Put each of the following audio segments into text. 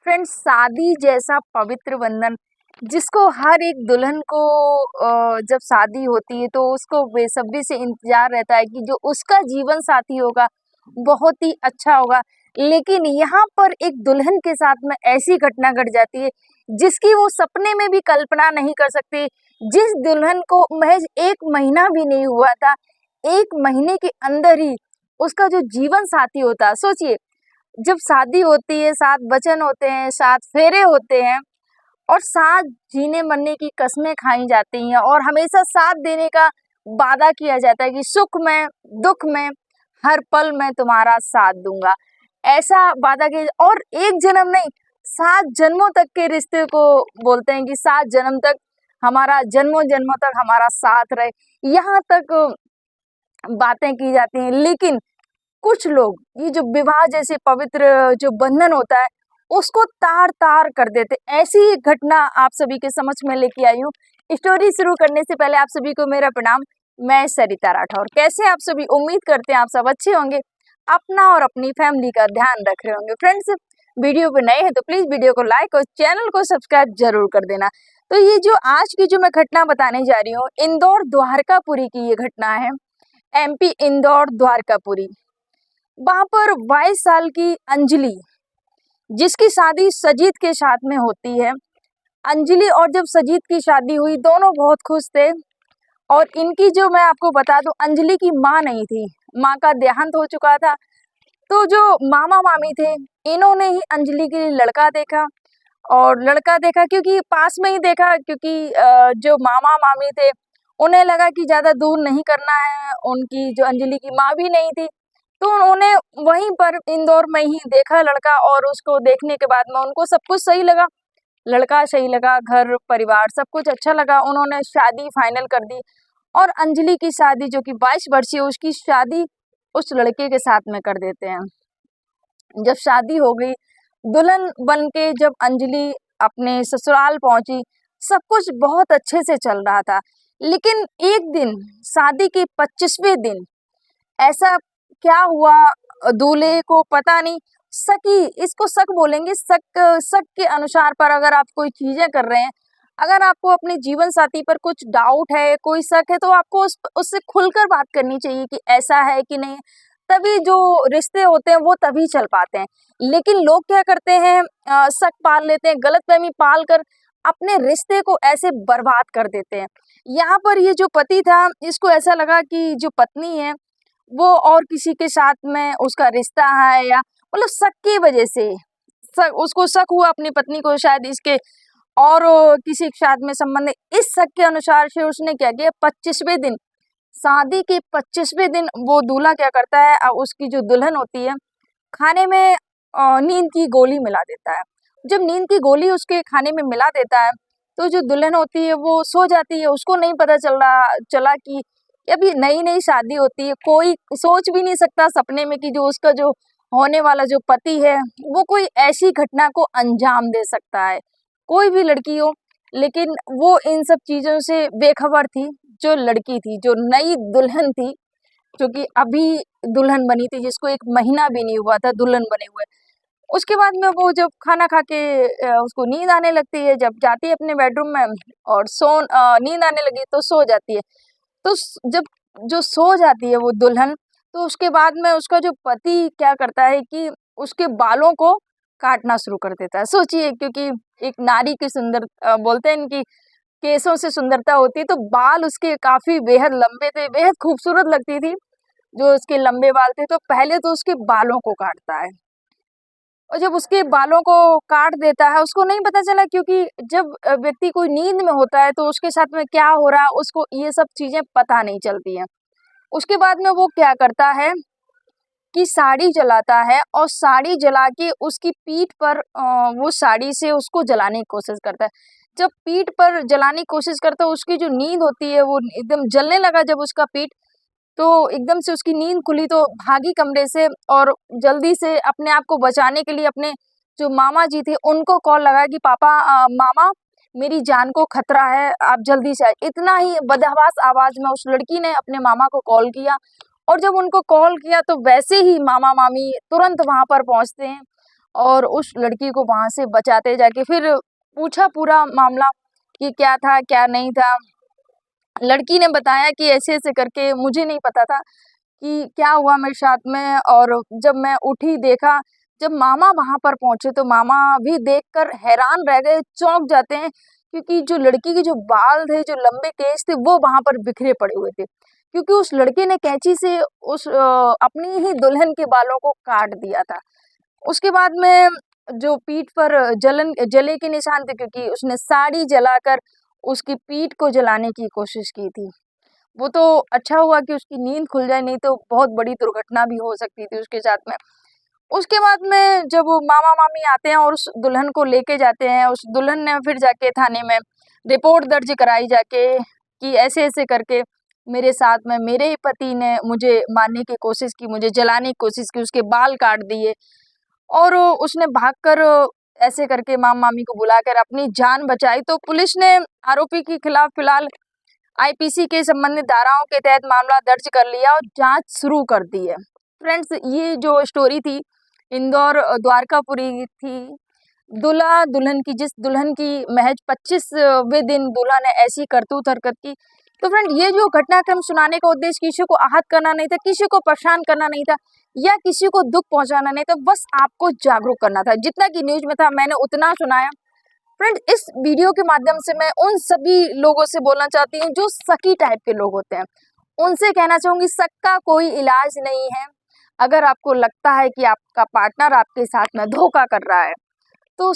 Friends, शादी जैसा पवित्र बंधन जिसको हर एक दुल्हन को जब शादी होती है तो उसको बेसब्री से इंतजार रहता है कि जो उसका जीवन साथी होगा बहुत ही अच्छा होगा। लेकिन यहाँ पर एक दुल्हन के साथ में ऐसी घटना घट जाती है जिसकी वो सपने में भी कल्पना नहीं कर सकती। जिस दुल्हन को महज 1 महीना भी नहीं हुआ था, 1 महीने के अंदर ही उसका जो जीवन साथी होता है, सोचिए, जब शादी होती है, 7 वचन होते हैं, 7 फेरे होते हैं और साथ जीने मरने की कस्में खाई जाती हैं और हमेशा साथ देने का वादा किया जाता है कि सुख में दुख में हर पल मैं तुम्हारा साथ दूंगा। ऐसा वादा किया और एक जन्म नहीं, 7 जन्मों तक के रिश्ते को बोलते हैं कि 7 जन्म तक हमारा, जन्मों जन्मों तक हमारा साथ रहे, यहाँ तक बातें की जाती हैं। लेकिन कुछ लोग ये जो विवाह जैसे पवित्र जो बंधन होता है उसको तार तार कर देते। ऐसी एक घटना आप सभी के समझ में लेके आई हूँ। स्टोरी शुरू करने से पहले आप सभी को मेरा प्रणाम। मैं सरिता राठौर। कैसे आप सभी? उम्मीद करते हैं आप सब अच्छे होंगे, अपना और अपनी फैमिली का ध्यान रख रहे होंगे। फ्रेंड्स, वीडियो पे नए हैं तो प्लीज वीडियो को लाइक और चैनल को सब्सक्राइब जरूर कर देना। तो ये जो आज की जो मैं घटना बताने जा रही हूँ, इंदौर द्वारकापुरी की ये घटना है। MP इंदौर द्वारकापुरी। वहां पर 22 साल की अंजलि, जिसकी शादी सजीत के साथ में होती है। अंजलि और जब सजीत की शादी हुई, दोनों बहुत खुश थे। और इनकी जो मैं आपको बता दूं, अंजलि की माँ नहीं थी, माँ का देहांत हो चुका था। तो जो मामा मामी थे, इन्होंने ही अंजलि के लिए लड़का देखा। और लड़का देखा क्योंकि पास में ही देखा, क्योंकि जो मामा मामी थे उन्हें लगा कि ज्यादा दूर नहीं करना है। उनकी जो अंजलि की माँ भी नहीं थी, तो उन्होंने वहीं पर इंदौर में ही देखा लड़का। और उसको देखने के बाद में उनको सब कुछ सही लगा, लड़का सही लगा, घर परिवार सब कुछ अच्छा लगा। उन्होंने शादी फाइनल कर दी और अंजलि की शादी, जो कि 22 वर्षीय, उसकी शादी उस लड़के के साथ में कर देते हैं। जब शादी हो गई, दुल्हन बन के जब अंजलि अपने ससुराल पहुंची, सब कुछ बहुत अच्छे से चल रहा था। लेकिन एक दिन, शादी के 25वें दिन, ऐसा क्या हुआ दूल्हे को पता नहीं। शक इसको शक बोलेंगे। शक के अनुसार पर अगर आप कोई चीजें कर रहे हैं, अगर आपको अपने जीवन साथी पर कुछ डाउट है, कोई शक है, तो आपको उससे खुलकर बात करनी चाहिए कि ऐसा है कि नहीं। तभी जो रिश्ते होते हैं वो तभी चल पाते हैं। लेकिन लोग क्या करते हैं, शक पाल लेते हैं, गलतफहमी पाल कर अपने रिश्ते को ऐसे बर्बाद कर देते हैं। यहाँ पर ये जो पति था, इसको ऐसा लगा कि जो पत्नी है वो और किसी के साथ में उसका रिश्ता है, या मतलब शक की वजह से उसको शक हुआ अपनी पत्नी को शायद इसके और किसी के साथ में संबंध है। इस शक के अनुसार से उसने क्या किया, 25वें दिन, शादी के 25वें दिन, वो दूल्हा क्या करता है, उसकी जो दुल्हन होती है, खाने में नींद की गोली मिला देता है। जब नींद की गोली उसके खाने में मिला देता है, तो जो दुल्हन होती है वो सो जाती है। उसको नहीं पता चला कि अभी नई नई शादी होती है, कोई सोच भी नहीं सकता सपने में कि जो उसका जो होने वाला जो पति है वो कोई ऐसी घटना को अंजाम दे सकता है, कोई भी लड़की हो। लेकिन वो इन सब चीजों से बेखबर थी। जो लड़की थी, जो नई दुल्हन थी, जो कि अभी दुल्हन बनी थी, जिसको 1 महीना भी नहीं हुआ था दुल्हन बने हुए। उसके बाद में वो जब खाना खा के उसको नींद आने लगती है, जब जाती है अपने बेडरूम में और नींद आने लगी तो सो जाती है। तो जब जो सो जाती है वो दुल्हन, तो उसके बाद में उसका जो पति क्या करता है कि उसके बालों को काटना शुरू कर देता है। सोचिए, क्योंकि एक नारी की सुंदर बोलते हैं इनकी केसों से सुंदरता होती है, तो बाल उसके काफी बेहद लंबे थे, बेहद खूबसूरत लगती थी जो उसके लंबे बाल थे। तो पहले तो उसके बालों को काटता है, और जब उसके बालों को काट देता है, उसको नहीं पता चला, क्योंकि जब व्यक्ति कोई नींद में होता है तो उसके साथ में क्या हो रहा है उसको ये सब चीजें पता नहीं चलती हैं। उसके बाद में वो क्या करता है कि साड़ी जलाता है, और साड़ी जला के उसकी पीठ पर वो साड़ी से उसको जलाने की कोशिश करता है। जब पीठ पर जलाने की कोशिश करता है, उसकी जो नींद होती है वो एकदम जलने लगा जब उसका पीठ, तो एकदम से उसकी नींद खुली, तो भागी कमरे से और जल्दी से अपने आप को बचाने के लिए अपने जो मामा जी थे उनको कॉल लगाया कि पापा, मामा, मेरी जान को खतरा है, आप जल्दी से आए। इतना ही बदहवास आवाज में उस लड़की ने अपने मामा को कॉल किया। और जब उनको कॉल किया तो वैसे ही मामा मामी तुरंत वहां पर पहुंचते हैं और उस लड़की को वहां से बचाते जाके फिर पूछा पूरा मामला कि क्या था क्या नहीं था। लड़की ने बताया कि ऐसे ऐसे करके मुझे नहीं पता था कि क्या हुआ मेरे साथ में, और जब मैं उठी देखा, जब मामा वहां पर पहुंचे तो मामा भी देखकर हैरान रह गए, चौंक जाते हैं, क्योंकि जो लड़की के जो बाल थे, जो लंबे केस थे, वो वहां पर बिखरे पड़े हुए थे, क्योंकि उस लड़के ने कैंची से उस अपनी ही दुल्हन के बालों को काट दिया था। उसके बाद में जो पीठ पर जले के निशान थे, क्योंकि उसने साड़ी जलाकर उसकी पीठ को जलाने की कोशिश की थी। वो तो अच्छा हुआ कि उसकी नींद खुल जाए, नहीं तो बहुत बड़ी दुर्घटना भी हो सकती थी उसके साथ में। उसके बाद में जब वो मामा मामी आते हैं और उस दुल्हन को लेके जाते हैं, उस दुल्हन ने फिर जाके थाने में रिपोर्ट दर्ज कराई जाके कि ऐसे ऐसे करके मेरे साथ में मेरे ही पति ने मुझे मारने की कोशिश की, मुझे जलाने की कोशिश की, उसके बाल काट दिए, और उसने भागकर ऐसे करके मामा मामी को बुलाकर अपनी जान बचाई। तो पुलिस ने आरोपी के खिलाफ फिलहाल आईपीसी के संबंधित धाराओं के तहत मामला दर्ज कर लिया और जांच शुरू कर दी है। फ्रेंड्स, ये जो स्टोरी थी इंदौर द्वारकापुरी थी, दूल्हा दुल्हन की, जिस दुल्हन की महज 25वें दिन दूल्हा ने ऐसी करतूत हरकत की। तो फ्रेंड, ये जो घटनाक्रम सुनाने का उद्देश्य किसी को आहत करना नहीं था, किसी को परेशान करना नहीं था, या किसी को दुख पहुंचाना नहीं था, बस आपको जागरूक करना था। जितना कि न्यूज में था मैंने उतना सुनाया। फ्रेंड, इस वीडियो के माध्यम से मैं उन सभी लोगों से बोलना चाहती हूँ जो सकी टाइप के लोग होते हैं, उनसे कहना चाहूंगी शक का कोई इलाज नहीं है। अगर आपको लगता है कि आपका पार्टनर आपके साथ में धोखा कर रहा है, तो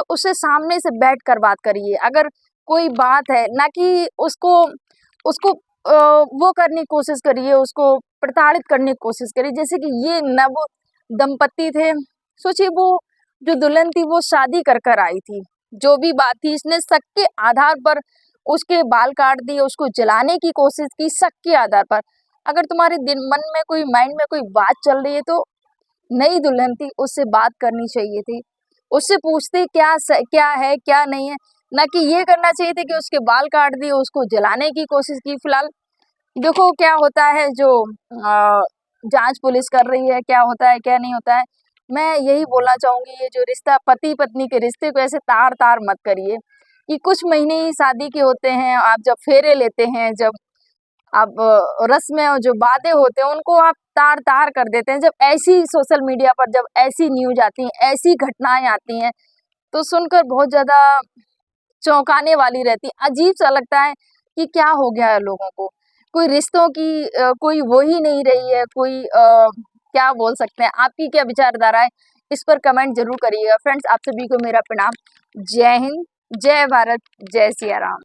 उससे सामने से बैठ कर बात करिए। अगर कोई बात है, ना कि उसको उसको वो करने की कोशिश करिए, उसको प्रताड़ित करने की कोशिश करिए। जैसे कि ये नव दंपति थे, सोचिए वो जो दुल्हन थी वो शादी कर कर आई थी, जो भी बात थी इसने शक के आधार पर उसके बाल काट दिए, उसको जलाने की कोशिश की शक के आधार पर। अगर तुम्हारे मन में कोई, माइंड में कोई बात चल रही है, तो नई दुल्हन थी, उससे बात करनी चाहिए थी, उससे पूछते क्या है क्या नहीं है, ना कि ये करना चाहिए था कि उसके बाल काट दिए, उसको जलाने की कोशिश की। फिलहाल देखो क्या होता है, जो जांच पुलिस कर रही है, क्या होता है क्या नहीं होता है। मैं यही बोलना चाहूंगी, ये जो रिश्ता, पति पत्नी के रिश्ते को ऐसे तार तार मत करिए कि कुछ महीने ही शादी के होते हैं, आप जब फेरे लेते हैं, जब आप रस्में और जो वादे होते हैं उनको आप तार तार कर देते हैं। जब ऐसी सोशल मीडिया पर जब ऐसी न्यूज आती हैं, ऐसी घटनाएं आती हैं, तो सुनकर बहुत ज्यादा चौंकाने वाली रहती है, अजीब सा लगता है कि क्या हो गया है लोगों को। कोई रिश्तों की कोई वो ही नहीं रही है, कोई क्या बोल सकते हैं। आपकी क्या विचारधारा है, इस पर कमेंट जरूर करिएगा। फ्रेंड्स, आप सभी को मेरा प्रणाम। जय हिंद, जय भारत, जय सिया राम।